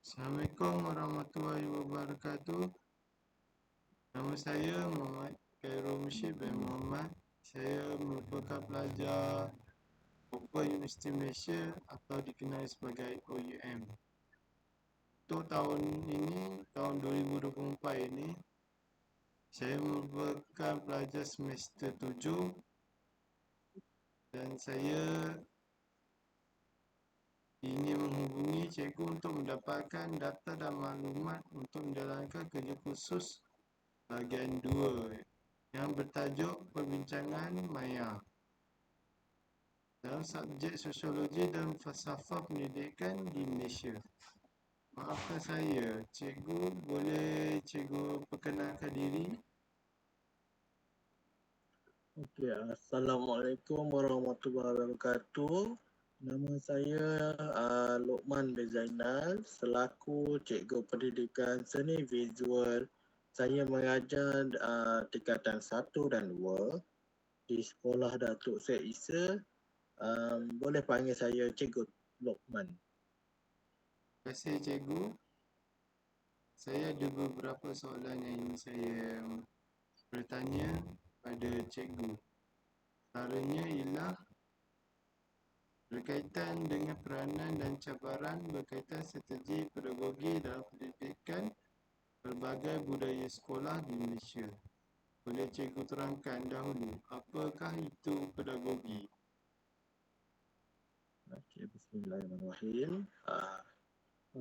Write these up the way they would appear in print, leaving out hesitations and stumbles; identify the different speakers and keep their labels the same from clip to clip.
Speaker 1: Assalamualaikum warahmatullahi wabarakatuh. Nama saya Muhammad Khairul Mushib bin Muhammad. Saya merupakan pelajar Open University Malaysia atau dikenali sebagai OUM. Untuk tahun ini, tahun 2024 ini, saya merupakan pelajar semester 7 dan saya ingin menghubungi cikgu untuk mendapatkan data dan maklumat untuk menjalankan kerja khusus bahagian 2 yang bertajuk Perbincangan Maya dalam subjek Sosiologi dan Falsafah Pendidikan di Malaysia. Maafkan saya, cikgu, boleh cikgu perkenalkan diri?
Speaker 2: Okey, Assalamualaikum warahmatullahi wabarakatuh. Nama saya Lokman bin Zainal, selaku Cikgu Pendidikan Seni Visual. Saya mengajar tingkatan 1 dan 2 di Sekolah Datuk Syed Isa. Boleh panggil saya Cikgu Lokman.
Speaker 1: Terima kasih cikgu. Saya ada beberapa soalan yang ingin saya bertanya pada cikgu. Antaranya ialah berkaitan dengan peranan dan cabaran berkaitan strategi pedagogi dalam pendidikan berbagai budaya sekolah di Malaysia. Boleh cikgu terangkan dahulu, apakah itu pedagogi?
Speaker 2: Okey, bismillahirrahmanirrahim.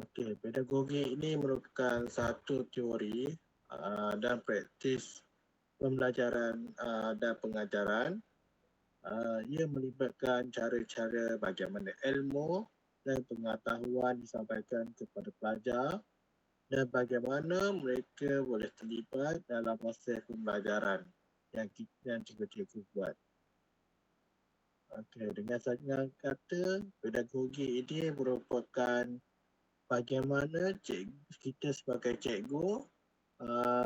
Speaker 2: Okey, pedagogi ini merupakan satu teori dan praktis pembelajaran dan pengajaran. Ia melibatkan cara-cara bagaimana ilmu dan pengetahuan disampaikan kepada pelajar dan bagaimana mereka boleh terlibat dalam proses pembelajaran yang cikgu-cikgu buat. Okey, dengan kata pedagogi ini merupakan bagaimana kita sebagai cikgu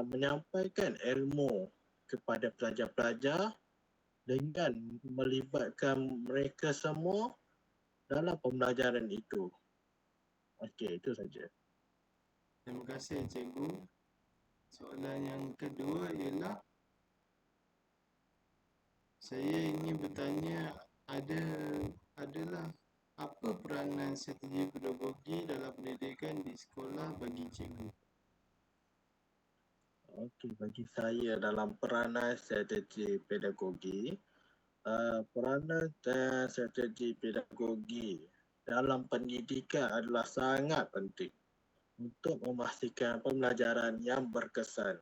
Speaker 2: menyampaikan ilmu kepada pelajar-pelajar dengan melibatkan mereka semua dalam pembelajaran itu. Okey, itu saja.
Speaker 1: Terima kasih cikgu. Soalan yang kedua ialah saya ingin bertanya adalah apa peranan strategi pedagogi dalam pendidikan di sekolah bagi cikgu?
Speaker 2: Okey, bagi saya dalam peranan strategi pedagogi, peranan strategi pedagogi dalam pendidikan adalah sangat penting untuk memastikan pembelajaran yang berkesan.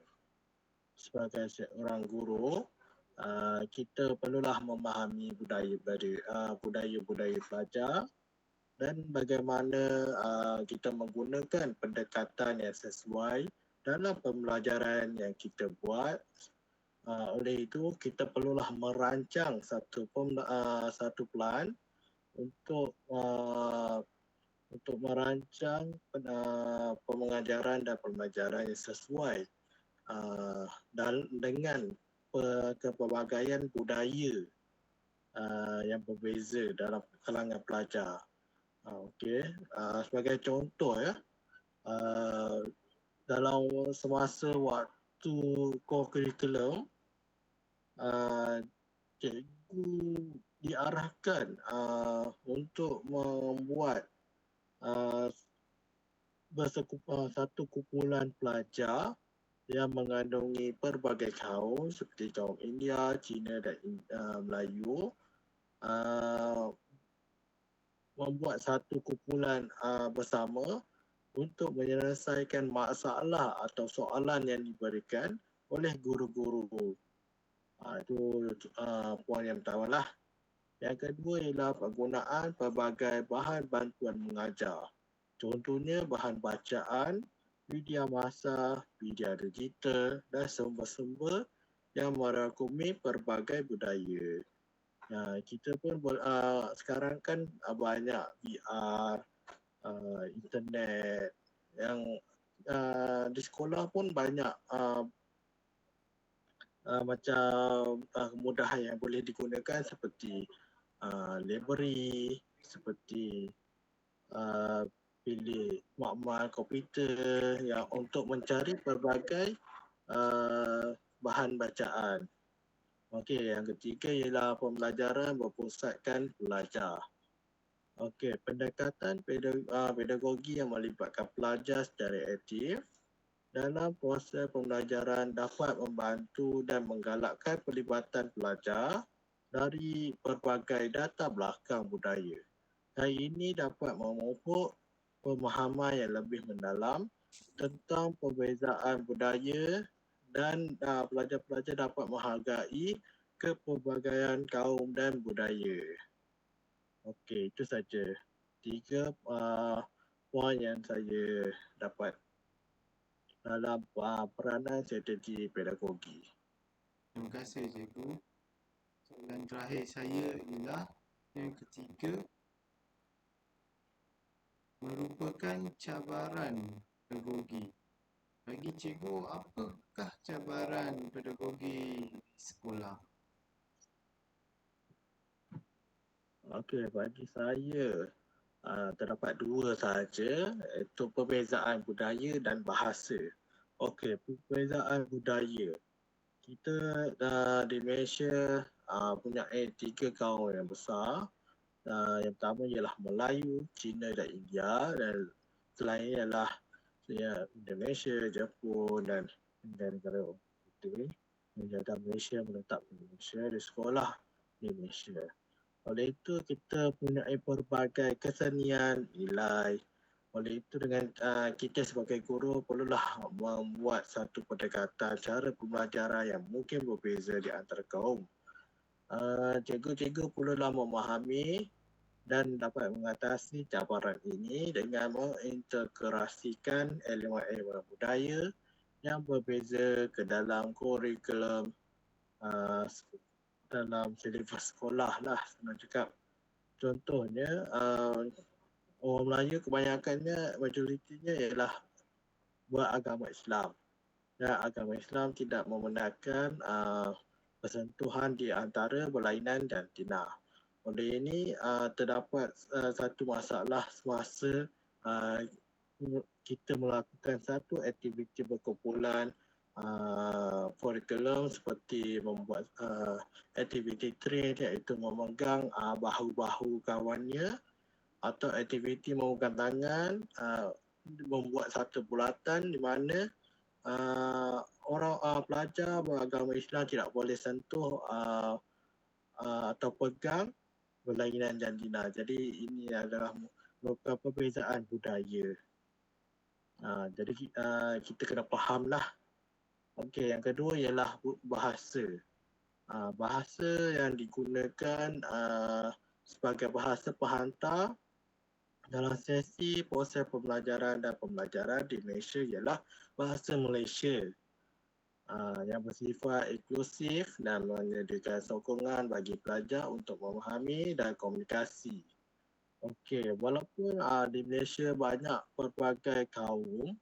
Speaker 2: Sebagai seorang guru, kita perlulah memahami budaya-budaya pelajar dan bagaimana kita menggunakan pendekatan yang sesuai dalam pembelajaran yang kita buat. Oleh itu, kita perlulah merancang satu plan untuk merancang pengajaran dan pembelajaran yang sesuai dan dengan kepelbagaian budaya yang berbeza dalam kalangan pelajar. Okey, sebagai contoh ya, dalam semasa waktu co-curriculum, cikgu diarahkan untuk membuat satu kumpulan pelajar yang mengandungi pelbagai kaum seperti kaum India, Cina dan Melayu, membuat satu kumpulan bersama untuk menyelesaikan masalah atau soalan yang diberikan oleh guru-guru. Itu poin yang pertama lah. Yang kedua ialah penggunaan pelbagai bahan bantuan mengajar. Contohnya bahan bacaan, media massa, media digital dan sumber-sumber yang merangkumi pelbagai budaya. Kita pun sekarang kan banyak VR, internet yang di sekolah pun banyak macam kemudahan yang boleh digunakan seperti library, seperti pilih makmal komputer yang untuk mencari pelbagai bahan bacaan. Okey, yang ketiga ialah pembelajaran berpusatkan pelajar. Okey, pendekatan pedagogi yang melibatkan pelajar secara aktif dalam proses pembelajaran dapat membantu dan menggalakkan pelibatan pelajar dari pelbagai latar belakang budaya. Hal ini dapat memupuk pemahaman yang lebih mendalam tentang perbezaan budaya dan pelajar-pelajar dapat menghargai kepelbagaian kaum dan budaya. Okey, itu saja 3 poin yang saya dapat dalam peranan strategi pedagogi.
Speaker 1: Terima kasih cikgu. Soalan terakhir saya ialah yang ketiga, merupakan cabaran pedagogi. Bagi cikgu, apakah cabaran pedagogi di sekolah?
Speaker 2: Okey, bagi saya terdapat dua sahaja, iaitu perbezaan budaya dan bahasa. Okey, perbezaan budaya. Kita di Malaysia mempunyai 3 kaum yang besar. Yang pertama ialah Melayu, Cina dan India, dan selain ialah Indonesia, Jepun dan negara-negara itu. Menjaga Malaysia, menetap di Malaysia, di sekolah di Malaysia. Oleh itu kita mempunyai pelbagai kesenian, nilai. Oleh itu dengan kita sebagai guru perlulah membuat satu pendekatan cara pembelajaran yang mungkin berbeza di antara kaum. Cikgu-cikgu perlulah memahami dan dapat mengatasi cabaran ini dengan mengintegrasikan elemen-elemen budaya yang berbeza ke dalam kurikulum dalam silibus sekolah lah, senang cakap. Contohnya, orang Melayu kebanyakannya, majoritinya ialah beragama Islam. Dan agama Islam tidak membenarkan persentuhan di antara berlainan dan tina. Oleh ini, terdapat satu masalah semasa kita melakukan satu aktiviti berkumpulan kurikulum seperti membuat aktiviti train, iaitu memegang bahu-bahu kawannya, atau aktiviti memegang tangan, membuat satu bulatan di mana orang pelajar beragama Islam tidak boleh sentuh atau pegang berlainan dan tina. Jadi ini adalah merupakan perbezaan budaya. Jadi kita kena fahamlah. Okey, yang kedua ialah bahasa. Bahasa yang digunakan sebagai bahasa penghantar dalam sesi proses pembelajaran dan pembelajaran di Malaysia ialah bahasa Malaysia yang bersifat inklusif dan menyediakan sokongan bagi pelajar untuk memahami dan komunikasi. Okey, walaupun di Malaysia banyak pelbagai kaum,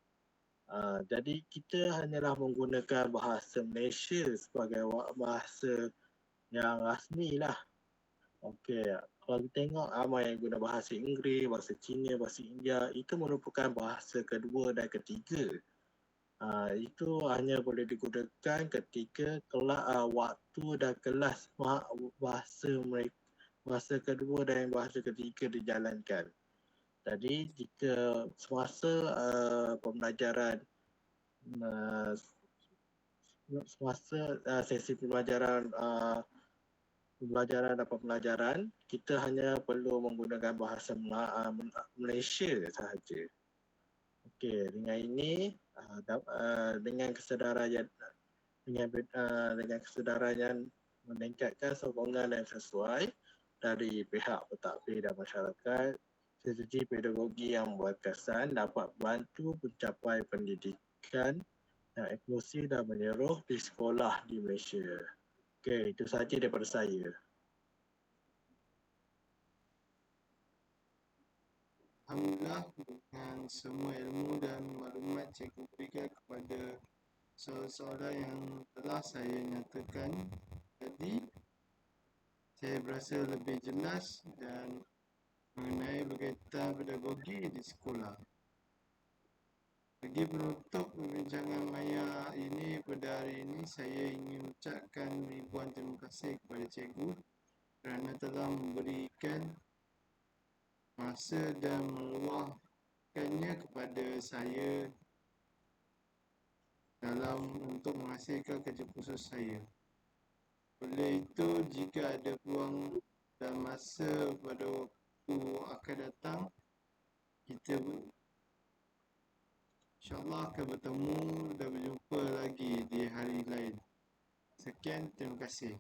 Speaker 2: jadi kita hanyalah menggunakan bahasa Malaysia sebagai bahasa yang rasmi lah. Okey, kalau kita tengok ramai yang guna bahasa Inggeris, bahasa Cina, bahasa India, itu merupakan bahasa kedua dan ketiga. Itu hanya boleh digunakan ketika waktu dan kelas bahasa mereka, bahasa kedua dan bahasa ketiga dijalankan. Jadi jika semasa pembelajaran semasa sesi pembelajaran dan pembelajaran, kita hanya perlu menggunakan bahasa Malaysia sahaja. Okey, dengan ini dengan kesedaran yang meningkatkan sokongan yang sesuai dari pihak pentadbir dan masyarakat, strategi pedagogi yang berkesan dapat membantu mencapai pendidikan yang inklusif dan menyeluruh di sekolah di Malaysia. Okey, itu sahaja daripada saya.
Speaker 1: Alhamdulillah, dengan semua ilmu dan maklumat cikgu berikan kepada soalan-soalan yang telah saya nyatakan tadi, saya berasa lebih jelas dan mengenai kegiatan pedagogi di sekolah. Bagi penutup perbincangan maya ini pada hari ini, saya ingin ucapkan ribuan terima kasih kepada cikgu kerana telah memberikan masa dan meluangkannya kepada saya dalam untuk menghasilkan kerja khusus saya. Oleh itu, jika ada peluang dan masa pada waktu akan datang, kita InsyaAllah akan bertemu dan berjumpa lagi di hari lain. Sekian, terima kasih.